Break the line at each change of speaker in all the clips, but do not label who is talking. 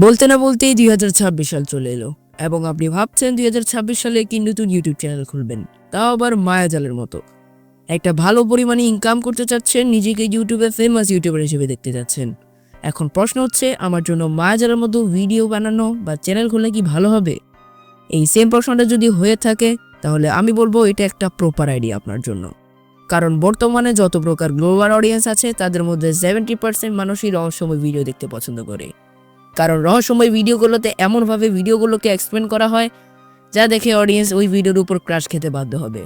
বলতে না বলতেই 2026 সাল চলে এলো এবং আপনি ভাবছেন 2026 সালে কি নতুন ইউটিউব চ্যানেল খুলবেন, তাও আবার মায়াজালের মতো। একটা ভালো পরিমাণে ইনকাম করতে চাচ্ছেন, নিজেকে ইউটিউবে ফেমাস ইউটিউবার হিসেবে দেখতে যাচ্ছেন। এখন প্রশ্ন হচ্ছে, আমার জন্য মায়াজালের মতো ভিডিও বানানো বা চ্যানেল খুললে কি ভালো হবে? এই সেম প্রশ্নটা যদি হয়ে থাকে তাহলে আমি বলবো এটা একটা প্রপার আইডিয়া আপনার জন্য। কারণ বর্তমানে যত প্রকার গ্লোবাল অডিয়েন্স আছে তাদের মধ্যে 70% মানুষই রহস্যময় ভিডিও দেখতে পছন্দ করে। কারণ রহস্যময় ভিডিওগুলোতে এমনভাবে ভিডিওগুলোকে এক্সপ্লেন করা হয় যা দেখে অডিয়েন্স ওই ভিডিওর উপর ক্রাশ খেতে বাধ্য হবে।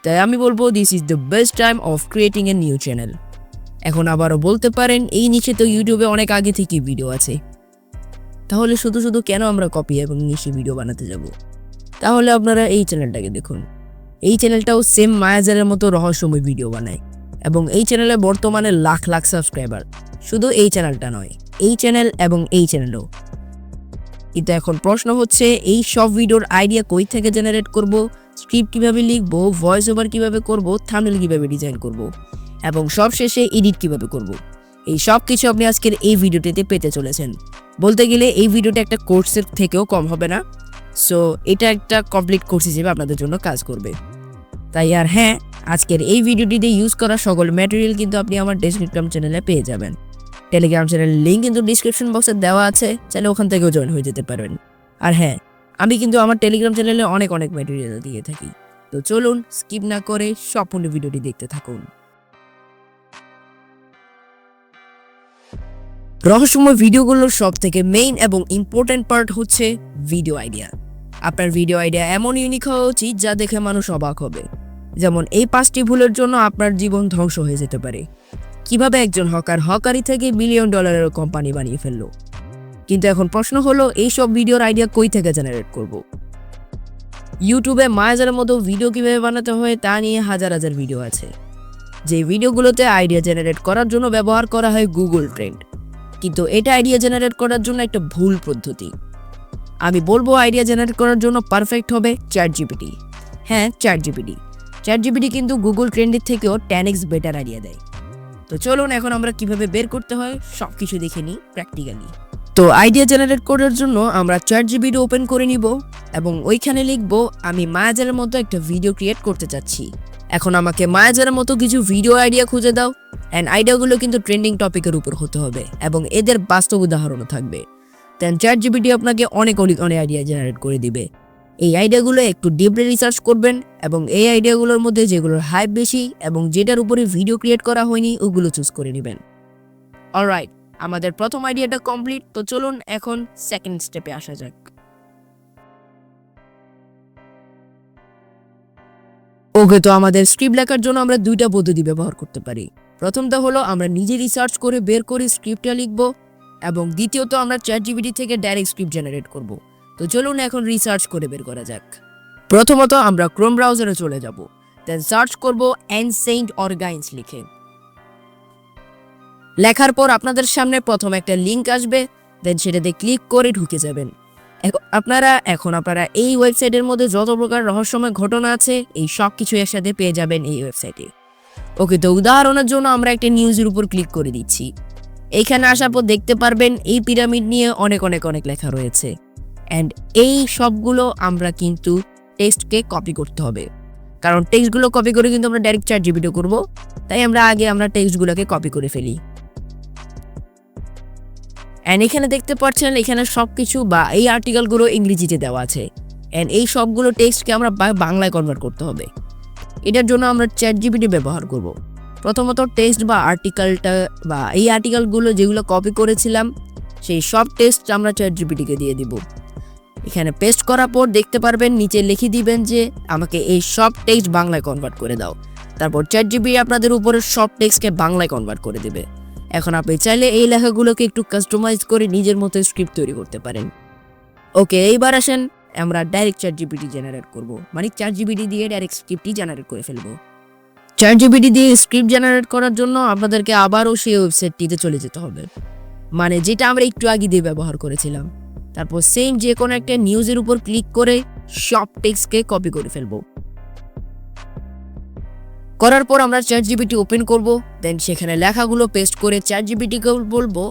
তাই আমি বলবো this is the best time of creating a new channel. এখন আবারও বলতে পারেন, এই নিচে তো ইউটিউবে অনেক আগে থেকেই ভিডিও আছে, তাহলে শুধু শুধু কেন আমরা কপি এবং নিচে ভিডিও বানাতে যাব? তাহলে আপনারা এই চ্যানেলটাকে দেখুন। এই চ্যানেলটাও সেম মায়াজালের মতো রহস্যময় ভিডিও বানায় এবং এই চ্যানেলে বর্তমানে লাখ লাখ সাবস্ক্রাইবার। শুধু এই চ্যানেলটা নয়, এই চ্যানেল এবং এই চ্যানেলও। কিন্তু এখন প্রশ্ন হচ্ছে, এই সব ভিডিওর আইডিয়া কই থেকে জেনারেট করব, স্ক্রিপ্ট কিভাবে লিখব, ভয়েস ওভার কিভাবে করব, থাম্বনেল কিভাবে ডিজাইন করব এবং সবশেষে এডিট কিভাবে করব। এই সব কিছু আপনি আজকের এই ভিডিওটিতে পেতে চলেছেন। বলতে গেলে এই ভিডিওটা একটা কোর্সের থেকেও কম হবে না। সো এটা একটা কমপ্লিট কোর্স হিসেবে আপনাদের জন্য কাজ করবে। তাই আর হ্যাঁ, আজকের এই ভিডিওটিতে ইউজ করা সকল ম্যাটেরিয়াল কিন্তু আপনি আমার ডেসক্রিপশন চ্যানেলে পেয়ে যাবেন। টেলিগ্রাম চ্যানেলের লিঙ্ক কিন্তু ডিসক্রিপশন বক্সে দেওয়া আছে, চাইলে ওখান থেকেও জয়েন হয়ে যেতে পারবেন। আর হ্যাঁ, আমি কিন্তু আমার টেলিগ্রাম চ্যানেলে অনেক ম্যাটেরিয়াল দিয়ে থাকি। তো চলুন স্কিপ না করে সম্পূর্ণ ভিডিওটি দেখতে থাকুন। রহস্যময় ভিডিওগুলোর সব থেকে মেইন এবং ইম্পর্টেন্ট পার্ট হচ্ছে ভিডিও আইডিয়া। আপনার ভিডিও আইডিয়া এমন ইউনিক হওয়া উচিত যা দেখে মানুষ অবাক হবে। যেমন এই 5টি ভুলের জন্য আপনার জীবন ধ্বংস হয়ে যেতে পারে। কিভাবে একজন হকারি থেকে $1 বিলিয়ন কোম্পানি বানিয়ে ফেললো। কিন্তু এখন প্রশ্ন হলো, এই সব ভিডিওর আইডিয়া কই থেকে জেনারেট করব? ইউটিউবে মায়াজালের মতো ভিডিও কিভাবে বানাতে হয় তা নিয়ে হাজার হাজার ভিডিও আছে, যে ভিডিওগুলোতে আইডিয়া জেনারেট করার জন্য ব্যবহার করা হয় গুগল ট্রেন্ড। কিন্তু এটা আইডিয়া জেনারেট করার জন্য একটা ভুল পদ্ধতি। আমি বলবো আইডিয়া জেনারেট করার জন্য পারফেক্ট হবে চ্যাটজিপিটি। হ্যাঁ, চ্যাটজিপিটি কিন্তু গুগল ট্রেন্ডের থেকেও 10x বেটার আইডিয়া দেয়। তো চলুন এখন আমরা কিভাবে বের করতে হয় সবকিছু দেখে নিই প্র্যাকটিক্যালি। তো আইডিয়া জেনারেট করার জন্য আমরা চ্যাটজিপিটি ওপেন করে নিব এবং ওইখানে লিখব, আমি মায়াজালের মতো একটা ভিডিও ক্রিয়েট করতে চাচ্ছি। এখন আমাকে মায়াজালের মতো কিছু ভিডিও আইডিয়া খুঁজে দাও। অ্যান্ড আইডিয়াগুলো কিন্তু ট্রেন্ডিং টপিকের উপর হতে হবে এবং এদের বাস্তব উদাহরণও থাকবে। দেন চ্যাটজিপিটি আপনাকে অনেক আইডিয়া জেনারেট করে দিবে। এই আইডিয়াগুলো একটু ডিপলি রিসার্চ করবেন এবং এই আইডিয়াগুলোর মধ্যে যেগুলোর হাইপ বেশি এবং যেটার উপরে ভিডিও ক্রিয়েট করা হয়নি ওগুলো চুজ করে নেবেন। অলরাইট, আমাদের প্রথম আইডিয়াটা কমপ্লিট। তো চলুন এখন সেকেন্ড স্টেপে আসা যাক। ওকে, তো আমাদের স্ক্রিপ্ট লেখার জন্য আমরা 2টা পদ্ধতি ব্যবহার করতে পারি। প্রথমটা হলো আমরা নিজে রিসার্চ করে বের করে স্ক্রিপ্টটা লিখব এবং দ্বিতীয়ত আমরা চ্যাটজিপিটি থেকে ডাইরেক্ট স্ক্রিপ্ট জেনারেট করব। তো চলুন এখন রিসার্চ করে বের করা যাক। প্রথমত আমরা ক্রোম ব্রাউজারে চলে যাব, দেন সার্চ করব এনসেন্ট অর্গাইন্স লিখে। লেখার পর আপনাদের সামনে প্রথম একটা লিঙ্ক আসবে, দেন সেটাতে ক্লিক করে ঢুকে যাবেন। এখন আপনারা এই ওয়েবসাইটের মধ্যে যত প্রকার রহস্যময় ঘটনা আছে এই সব কিছু একসাথে পেয়ে যাবেন এই ওয়েবসাইটে। ওকে, তো উদাহরণের জন্য আমরা একটা নিউজের উপর ক্লিক করে দিচ্ছি। এইখানে আসার পর দেখতে পারবেন এই পিরামিড নিয়ে অনেক লেখা রয়েছে। অ্যান্ড এই সবগুলো আমরা কিন্তু টেক্সটকে কপি করতে হবে, কারণ টেক্সটগুলো কপি করে কিন্তু আমরা ডাইরেক্ট চ্যাটজিপিটি করব। তাই আমরা টেক্সটগুলোকে কপি করে ফেলি। অ্যান্ড এখানে দেখতে পাচ্ছেন এখানে সবকিছু বা এই আর্টিকেলগুলো ইংরেজিতে দেওয়া আছে। অ্যান্ড এই সবগুলো টেক্সটকে আমরা বাংলায় কনভার্ট করতে হবে। এটার জন্য আমরা চ্যাটজিপিটি ব্যবহার করব। প্রথমত টেক্সট বা আর্টিকেলটা বা এই আর্টিকেলগুলো যেগুলো কপি করেছিলাম সেই সব টেক্সট আমরা চ্যাটজিপিটিকে দিয়ে দিব। এখানে পেস্ট করার পর দেখতে পারবেন নিচে লিখে দিবেন যে আমাকে এই সব টেক্সট বাংলায় কনভার্ট করে দাও। তারপর চ্যাটজিপিটি আপনাদের উপরে সব টেক্সটকে বাংলায় কনভার্ট করে দেবে। এখন আপনি চাইলে এই লেখাগুলোকে একটু কাস্টমাইজ করে নিজের মতো স্ক্রিপ্ট তৈরি করতে পারেন। ওকে, এইবার আসেন আমরা ডাইরেক্ট চ্যাটজিপিটি জেনারেট করব, মানে চ্যাটজিপিটি দিয়ে ডাইরেক্ট স্ক্রিপ্টই জেনারেট করে ফেলবো। চ্যাটজিপিটি দিয়ে স্ক্রিপ্ট জেনারেট করার জন্য আপনাদেরকে আবারও সেই ওয়েবসাইটটিতে চলে যেতে হবে, মানে যেটা আমরা একটু আগে দিয়ে ব্যবহার করেছিলাম। তারপর সেম যে কোনো একটা নিউজের উপর ক্লিক করে সব টেক্সটকে কপি করে ফেলবো। করার পর আমরা ChatGPT ওপেন করব, দেন সেখানে লেখাগুলো পেস্ট করে ChatGPT-কে বলবো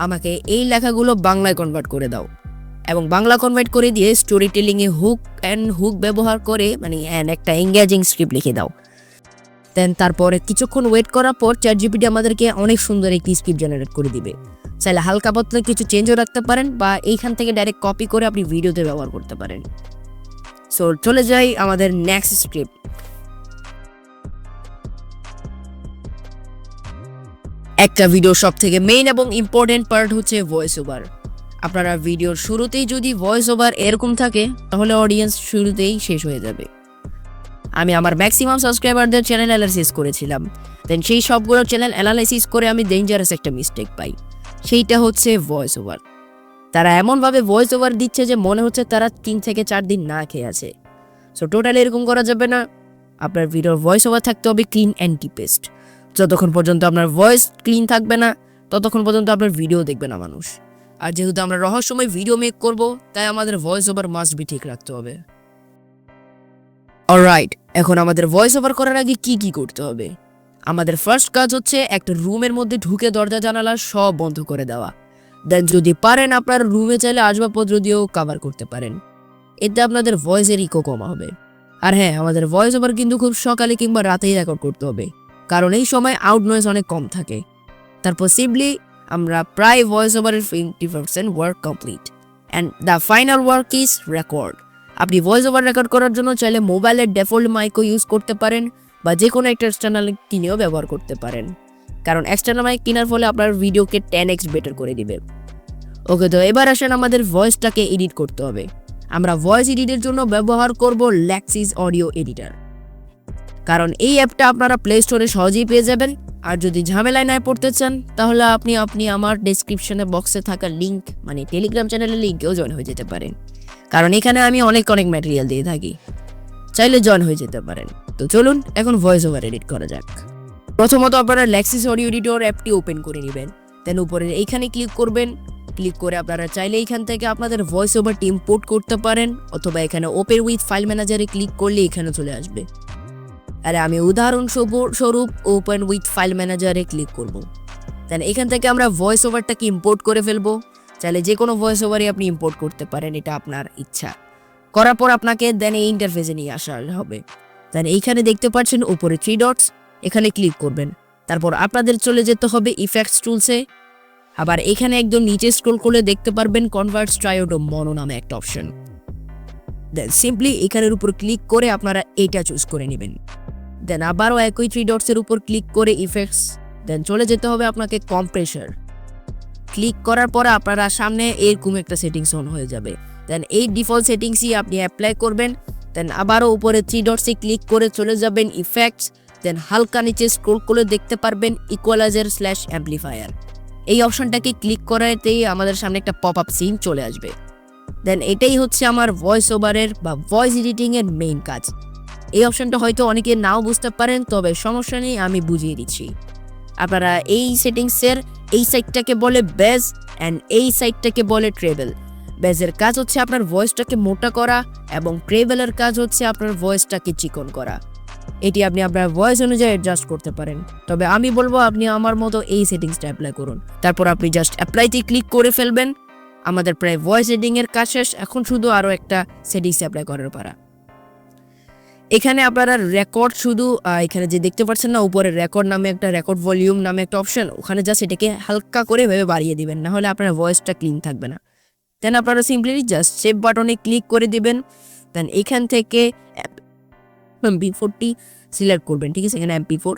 আমাকে এই লেখাগুলো বাংলায় কনভার্ট করে দাও, এবং বাংলা কনভার্ট করে দিয়ে স্টোরি টেলিংয়ে হুক ব্যবহার করে মানে একটা এঙ্গেজিং স্ক্রিপ্ট লিখে দাও। দেন তারপরে কিছুক্ষণ ওয়েট করার পর ChatGPT আমাদেরকে অনেক সুন্দর একটি স্ক্রিপ্ট জেনারেট করে দিবে। চাইলে হালকা পাতলা কিছু চেঞ্জও রাখতে পারেন বা এইখান থেকে ডাইরেক্ট কপি করে আপনি ভিডিওতে ব্যবহার করতে পারেন। সো চলে যাই আমাদের নেক্সট স্ক্রিপ্ট। একটা ভিডিওর সব থেকে মেইন এবং ইম্পর্টেন্ট পার্ট হচ্ছে ভয়েস ওভার। আপনারা ভিডিওর শুরুতেই যদি ভয়েস ওভার এরকম থাকে তাহলে অডিয়েন্স শুরুতেই শেষ হয়ে যাবে। আমি আমার ম্যাক্সিমাম সাবস্ক্রাইবারদের চ্যানেল অ্যানালাইসিস করেছিলাম, দেন সেই সবগুলো চ্যানেল অ্যানালাইসিস করে আমি ডেঞ্জারাস একটা মিস্টেক পাই, সেইটা হচ্ছে ভয়েস ওভার। তারা এমনভাবে ভয়েস ওভার দিচ্ছে যে মনে হচ্ছে তারা 3 থেকে 4 দিন না খেয়ে আছে। সো টোটালি এরকম করা যাবে না। আপনার ভিডিওর ভয়েস ওভার থাকতে হবে ক্লিন অ্যান্ড ডিপেস্ট। যতক্ষণ পর্যন্ত আপনার ভয়েস ক্লিন থাকবে না ততক্ষণ পর্যন্ত আপনার ভিডিও দেখবে না মানুষ। আর যেহেতু আমরা রহস্যময় ভিডিও মেক করব, তাই আমাদের ভয়েস ওভার মাস্ট বি ঠিক রাখতে হবে। অলরাইট, এখন আমাদের ভয়েস ওভার করার আগে কি কি করতে হবে? আমাদের ফার্স্ট কাজ হচ্ছে একটা রুমের মধ্যে ঢুকে দরজা জানালা সব বন্ধ করে দেওয়া। দেন যদি পারেন আপনার রুমে চাইলে আসবাবপত্র দিয়েও কভার করতে পারেন, এতে আপনাদের ভয়েসের ইকো কমা হবে। আর হ্যাঁ, আমাদের ভয়েস ওভার কিন্তু খুব সকালে কিংবা রাতেই রেকর্ড করতে হবে, কারণ এই সময় আউট নয়েজ অনেক কম থাকে। তারপর সিম্পলি আমরা প্রায় ভয়েস ওভারের 50% work complete and the final work is record. আপনি ভয়েস ওভার রেকর্ড করার জন্য চাইলে মোবাইলের ডিফল্ট মাইকও ইউজ করতে পারেন বা যে কোনো একটা এক্সটার্নাল কিনেও ব্যবহার করতে পারেন, কারণ এক্সটার্নাল মাইক কেনার ফলে আপনার ভিডিওকে 10x বেটার করে দিবে। ওকে, তো এবার আসেন আমাদের ভয়েসটাকে এডিট করতে হবে। আমরা ভয়েস এডিটের জন্য ব্যবহার করব ল্যাক্সিস অডিও এডিটর, কারণ এই অ্যাপটা আপনারা প্লে স্টোরে সহজেই পেয়ে যাবেন। আর যদি ঝামেলায় না পড়তে চান তাহলে আপনি আমার ডেসক্রিপশনে বক্সে থাকা লিঙ্ক মানে টেলিগ্রাম চ্যানেলের লিঙ্কেও জয়েন হয়ে যেতে পারেন, কারণ এখানে আমি অনেক ম্যাটেরিয়াল দিয়ে থাকি, চাইলে জয়েন হয়ে যেতে পারেন। তো চলুন এখন ভয়েস ওভার এডিট করা যাক। প্রথমত আপনারা ল্যাক্সিস অডিও এডিটর অ্যাপটি ওপেন করে নেবেন, দেন উপরের এইখানে ক্লিক করবেন। ক্লিক করে আপনারা চাইলে এইখান থেকে আপনাদের ভয়েস ওভারটি ইম্পোর্ট করতে পারেন, অথবা এখানে ওপেন উইথ ফাইল ম্যানেজারে ক্লিক করলে এখানে চলে আসবে। আরে আমি উদাহরণস্বরূপ ওপেন উইথ ফাইল ম্যানেজারে ক্লিক করব। দেন এখান থেকে আমরা ভয়েস ওভারটাকে ইম্পোর্ট করে ফেলবো। চাইলে যে কোনো ভয়েস ওভারই আপনি ইম্পোর্ট করতে পারেন, এটা আপনার ইচ্ছা। করার পর আপনাকে দেন এই ইন্টারফেসে নিয়ে আসা হবে। দেন এইখানে দেখতে পাচ্ছেন উপরে 3 ডটস, এখানে ক্লিক করবেন। তারপর আপনাদের চলে যেতে হবে ইফেক্টস টুলসে। আবার এখানে একদম নিচে স্ক্রল করলে দেখতে পারবেন কনভার্ট স্ট্রাইও টু মনো নামে একটা অপশন। দেন সিম্পলি এখানের উপর ক্লিক করে আপনারা এইটা চুজ করে নেবেন। দেন আবারও একই 3 ডটসের উপর ক্লিক করে ইফেক্টস, দেন চলে যেতে হবে আপনাকে কম্প্রেসার। ক্লিক করার পর আপনারা সামনে এরকম একটা সেটিংস অন হয়ে যাবে। দেন এই ডিফল্ট সেটিংসই আপনি অ্যাপ্লাই করবেন। দেন আবারও উপরে 3 ডটসে ক্লিক করে চলে যাবেন ইফেক্টস। দেন হালকা নিচে স্ক্রল করে দেখতে পারবেন ইকুয়ালাইজার/অ্যাম্পলিফায়ার। এই অপশনটাকে ক্লিক করাতেই আমাদের সামনে একটা পপ আপ সিন চলে আসবে। দেন এটাই হচ্ছে আমার ভয়েস ওভারের বা ভয়েস এডিটিং এর মেইন কাজ। এই অপশনটা হয়তো অনেকে নাও বুঝতে পারেন, তবে সমস্যা নেই, আমি বুঝিয়ে দিচ্ছি। আপনারা এই সেটিংসের এই সাইডটাকে বলে বেজ অ্যান্ড এই সাইডটাকে বলে ট্রেবল। বেজের কাজ হচ্ছে আপনার ভয়েসটাকে মোটা করা এবং ট্রেবলের কাজ হচ্ছে আপনার ভয়েসটাকে চিকন করা। এটি আপনি আপনার ভয়েস অনুযায়ী অ্যাডজাস্ট করতে পারেন, তবে আমি বলবো আপনি আমার মতো এই সেটিংসটা অ্যাপ্লাই করুন। তারপর আপনি জাস্ট অ্যাপ্লাইতে ক্লিক করে ফেলবেন। আমাদের প্রায় ভয়েস এডিটিং এর কাজ শেষ, এখন শুধু আরও একটা সেটিংস অ্যাপ্লাই করার পারা। এখানে আপনারা রেকর্ড শুধু এখানে যে দেখতে পাচ্ছেন না উপরে রেকর্ড নামে একটা রেকর্ড ভলিউম নামে একটা অপশন, ওখানে জাস্ট এটাকে হালকা করে ভেবে বাড়িয়ে দিবেন, না হলে আপনার ভয়েসটা ক্লিন থাকবে না। দেন আপনারা সিম্পলি জাস্ট সেভ বাটনে ক্লিক করে দিবেন। দেন এখান থেকে MP4টি সিলেক্ট করবেন, ঠিক আছে? এখানে MP4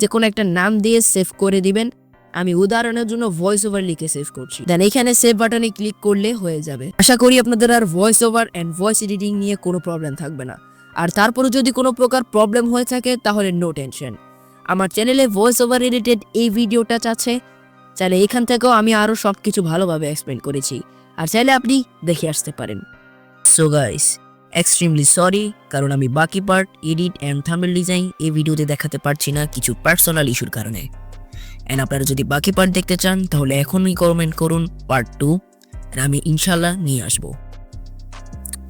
যে কোনো একটা নাম দিয়ে সেভ করে দিবেন। আমি উদাহরণের জন্য ভয়েস ওভার লিখে সেভ করছি। দেন এখানে সেভ বাটনে ক্লিক করলে হয়ে যাবে। আশা করি আপনাদের আর voice over and voice editing নিয়ে কোনো প্রবলেম থাকবে না। আর তারপরে যদি কোনো প্রকার প্রবলেম হয়ে থাকে তাহলে নো টেনশন, আমার চ্যানেলে ভয়েস ওভার রিলেটেড এই ভিডিওটা আছে, চাইলে এখান থেকেও আমি আরও সব কিছু ভালোভাবে এক্সপ্লেন করেছি, আর চাইলে আপনি দেখে আসতে পারেন। সো গাইস, এক্সট্রিমলি সরি, কারণ আমি বাকি part edit and thumbnail design এই ভিডিওতে দেখাতে পারছি না কিছু পার্সোনাল ইস্যুর কারণে। অ্যান্ড আপনারা যদি বাকি পার্ট দেখতে চান তাহলে এখনই কমেন্ট করুন পার্ট 2, আমি ইনশাল্লাহ নিয়ে আসবো।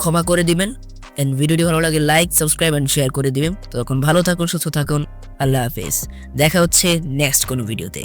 ক্ষমা করে দিবেন, এন্ড ভিডিওটি ভালো লাগে লাইক, সাবস্ক্রাইব এন্ড শেয়ার করে দিবেন। তখন ভালো থাকুন, সুস্থ থাকুন। আল্লাহ হাফেজ। দেখা হচ্ছে নেক্সট কোনো ভিডিওতে।